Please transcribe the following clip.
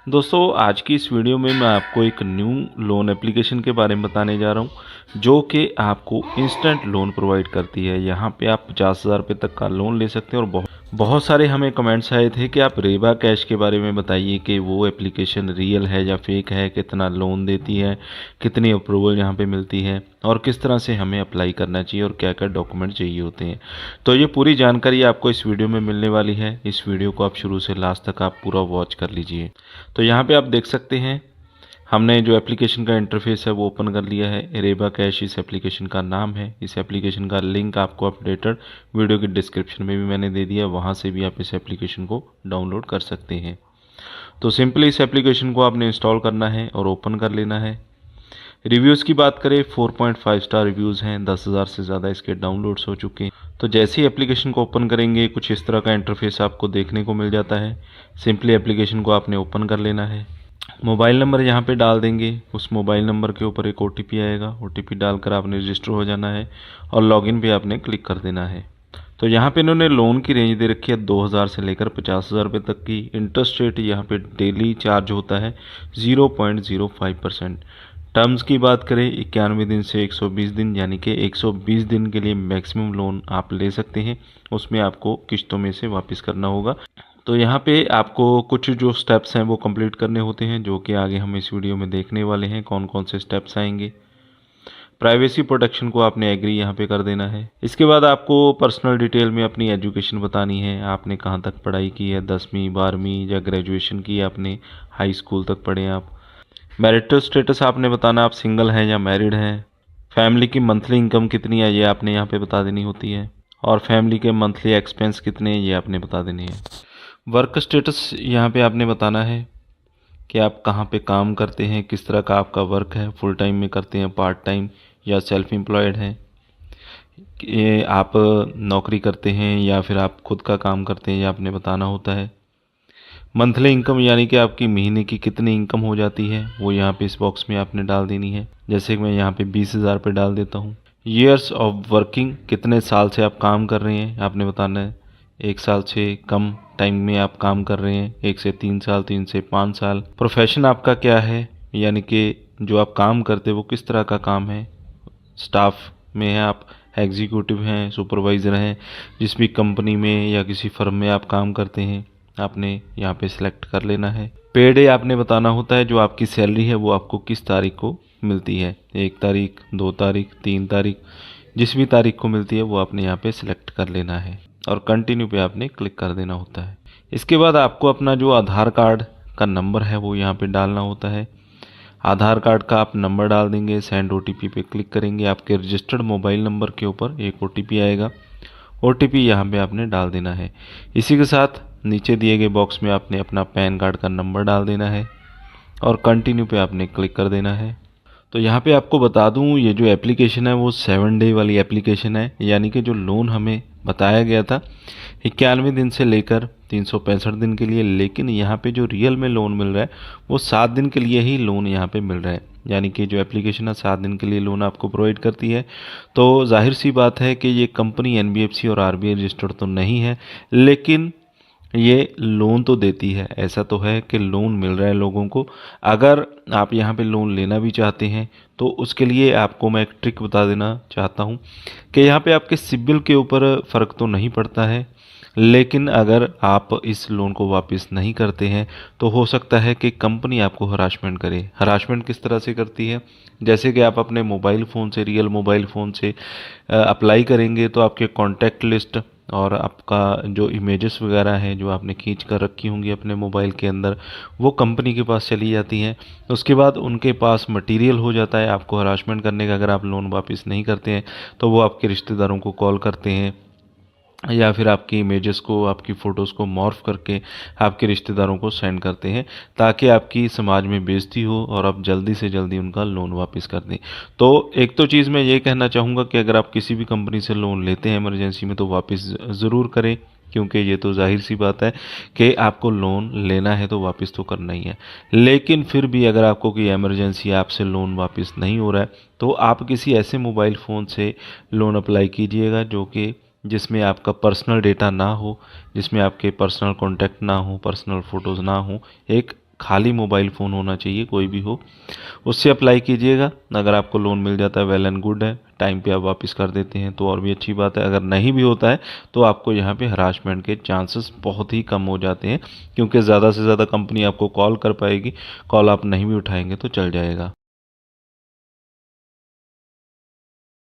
दोस्तों आज की इस वीडियो में मैं आपको एक न्यू लोन एप्लीकेशन के बारे में बताने जा रहा हूं जो कि आपको इंस्टेंट लोन प्रोवाइड करती है। यहां पे आप 50,000 रुपये तक का लोन ले सकते हैं और बहुत सारे हमें कमेंट्स आए थे कि आप रेबा कैश के बारे में बताइए कि वो एप्लीकेशन रियल है या फेक है, कितना लोन देती है, कितनी अप्रूवल यहाँ पे मिलती है और किस तरह से हमें अप्लाई करना चाहिए और क्या क्या डॉक्यूमेंट चाहिए होते हैं। तो ये पूरी जानकारी आपको इस वीडियो में मिलने वाली है। इस वीडियो को आप शुरू से लास्ट तक आप पूरा वॉच कर लीजिए। तो यहाँ पे आप देख सकते हैं हमने जो एप्लीकेशन का इंटरफेस है वो ओपन कर लिया है। रेबा कैश इस एप्लीकेशन का नाम है। इस एप्लीकेशन का लिंक आपको अपडेटेड वीडियो के डिस्क्रिप्शन में भी मैंने दे दिया, वहाँ से भी आप इस एप्लीकेशन को डाउनलोड कर सकते हैं। तो सिंपली इस एप्लीकेशन को आपने इंस्टॉल करना है और ओपन कर लेना है। रिव्यूज़ की बात करें 4.5 स्टार रिव्यूज़ हैं, 10,000 से ज़्यादा इसके डाउनलोड्स हो चुके हैं। तो जैसे ही एप्लीकेशन को ओपन करेंगे कुछ इस तरह का इंटरफेस आपको देखने को मिल जाता है। सिंपली एप्लीकेशन को आपने ओपन कर लेना है। मोबाइल नंबर यहाँ पे डाल देंगे। उस मोबाइल नंबर के ऊपर एक OTP आएगा। OTP डालकर आपने रजिस्टर हो जाना है और लॉगिन पे आपने क्लिक कर देना है। तो यहाँ पे इन्होंने लोन की रेंज दे रखी है 2,000 से लेकर 50,000 रुपये तक की। इंटरेस्ट रेट यहाँ पे डेली चार्ज होता है 0.05%। टर्म्स की बात करें 91 दिन से 120 दिन, यानी कि 120 दिन के लिए मैक्सिमम लोन आप ले सकते हैं। उसमें आपको किस्तों में से वापस करना होगा। तो यहाँ पे आपको कुछ जो स्टेप्स हैं वो कंप्लीट करने होते हैं, जो कि आगे हम इस वीडियो में देखने वाले हैं कौन कौन से स्टेप्स आएंगे। प्राइवेसी प्रोटेक्शन को आपने एग्री यहाँ पे कर देना है। इसके बाद आपको पर्सनल डिटेल में अपनी एजुकेशन बतानी है। आपने कहाँ तक पढ़ाई की है, 10वीं 12वीं या ग्रेजुएशन की है आपने, हाई स्कूल तक पढ़े आप। मैरिटल स्टेटस आपने बताना, आप सिंगल हैं या मैरिड हैं। फैमिली की मंथली इनकम कितनी है ये आपने यहाँ पे बता देनी होती है। और फैमिली के मंथली एक्सपेंस कितने हैं ये आपने बता देने हैं। वर्क स्टेटस यहाँ पे आपने बताना है कि आप कहाँ पे काम करते हैं, किस तरह का आपका वर्क है, फुल टाइम में करते हैं, पार्ट टाइम या सेल्फ एम्प्लॉयड हैं, कि आप नौकरी करते हैं या फिर आप खुद का काम करते हैं, ये आपने बताना होता है। मंथली इनकम यानी कि आपकी महीने की कितनी इनकम हो जाती है वो यहाँ पे इस बॉक्स में आपने डाल देनी है। जैसे कि मैं यहाँ पे 20,000 पे डाल देता हूँ। ईयर्स ऑफ वर्किंग, कितने साल से आप काम कर रहे हैं आपने बताना है। 1 साल से कम टाइम में आप काम कर रहे हैं, 1 से 3 साल, 3 से 5 साल। प्रोफेशन आपका क्या है, यानी कि जो आप काम करते हैं वो किस तरह का काम है। स्टाफ में है आप, एग्जीक्यूटिव हैं, सुपरवाइज़र हैं, जिस भी कंपनी में या किसी फर्म में आप काम करते हैं आपने यहाँ पे सिलेक्ट कर लेना है। पे डे आपने बताना होता है, जो आपकी सैलरी है वो आपको किस तारीख को मिलती है, 1 तारीख, 2 तारीख, 3 तारीख, जिस भी तारीख को मिलती है वो आपने यहाँ पे सिलेक्ट कर लेना है और कंटिन्यू पे आपने क्लिक कर देना होता है। इसके बाद आपको अपना जो आधार कार्ड का नंबर है वो यहाँ पे डालना होता है। आधार कार्ड का आप नंबर डाल देंगे, सेंड OTP पे क्लिक करेंगे, आपके रजिस्टर्ड मोबाइल नंबर के ऊपर एक OTP आएगा। OTP यहाँ पे आपने डाल देना है। इसी के साथ नीचे दिए गए बॉक्स में आपने अपना पैन कार्ड का नंबर डाल देना है और कंटिन्यू पे आपने क्लिक कर देना है। तो यहाँ पे आपको बता दूँ ये जो एप्लीकेशन है वो 7 डे वाली एप्लीकेशन है, यानी कि जो लोन हमें बताया गया था 91 दिन से लेकर 365 दिन के लिए, लेकिन यहाँ पे जो रियल में लोन मिल रहा है वो 7 दिन के लिए ही लोन यहाँ पे मिल रहा है। यानी कि जो एप्लीकेशन है 7 दिन के लिए लोन आपको प्रोवाइड करती है। तो जाहिर सी बात है कि ये कंपनी NBFC और RBI रजिस्टर्ड तो नहीं है, लेकिन ये लोन तो देती है। ऐसा तो है कि लोन मिल रहा है लोगों को। अगर आप यहाँ पे लोन लेना भी चाहते हैं तो उसके लिए आपको मैं एक ट्रिक बता देना चाहता हूँ कि यहाँ पे आपके सिबिल के ऊपर फ़र्क तो नहीं पड़ता है, लेकिन अगर आप इस लोन को वापस नहीं करते हैं तो हो सकता है कि कंपनी आपको हरासमेंट करे। हरासमेंट किस तरह से करती है, जैसे कि आप अपने मोबाइल फ़ोन से, रियल मोबाइल फ़ोन से अप्लाई करेंगे तो आपके कॉन्टैक्ट लिस्ट और आपका जो इमेजेस वगैरह हैं जो आपने खींच कर रखी होंगी अपने मोबाइल के अंदर, वो कंपनी के पास चली जाती हैं। उसके बाद उनके पास मटेरियल हो जाता है आपको हरासमेंट करने का। अगर आप लोन वापस नहीं करते हैं तो वो आपके रिश्तेदारों को कॉल करते हैं या फिर आपकी इमेजेस को, आपकी फ़ोटोज़ को मॉर्फ करके आपके रिश्तेदारों को सेंड करते हैं, ताकि आपकी समाज में बेइज्जती हो और आप जल्दी से जल्दी उनका लोन वापस कर दें। तो एक तो चीज़ मैं ये कहना चाहूँगा कि अगर आप किसी भी कंपनी से लोन लेते हैं इमरजेंसी में तो वापस ज़रूर करें, क्योंकि ये तो जाहिर सी बात है कि आपको लोन लेना है तो वापस तो करना ही है। लेकिन फिर भी अगर आपको कोई इमरजेंसी, आपसे लोन वापस नहीं हो रहा है, तो आप किसी ऐसे मोबाइल फ़ोन से लोन अप्लाई कीजिएगा जो कि जिसमें आपका पर्सनल डेटा ना हो, जिसमें आपके पर्सनल कॉन्टैक्ट ना हो, पर्सनल फ़ोटोज़ ना हो। एक खाली मोबाइल फ़ोन होना चाहिए, कोई भी हो, उससे अप्लाई कीजिएगा। अगर आपको लोन मिल जाता है वेल एंड गुड है, टाइम पे आप वापस कर देते हैं तो और भी अच्छी बात है। अगर नहीं भी होता है तो आपको यहाँ पे हरासमेंट के चांसेस बहुत ही कम हो जाते हैं, क्योंकि ज़्यादा से ज़्यादा कंपनी आपको कॉल कर पाएगी, कॉल आप नहीं भी उठाएंगे तो चल जाएगा।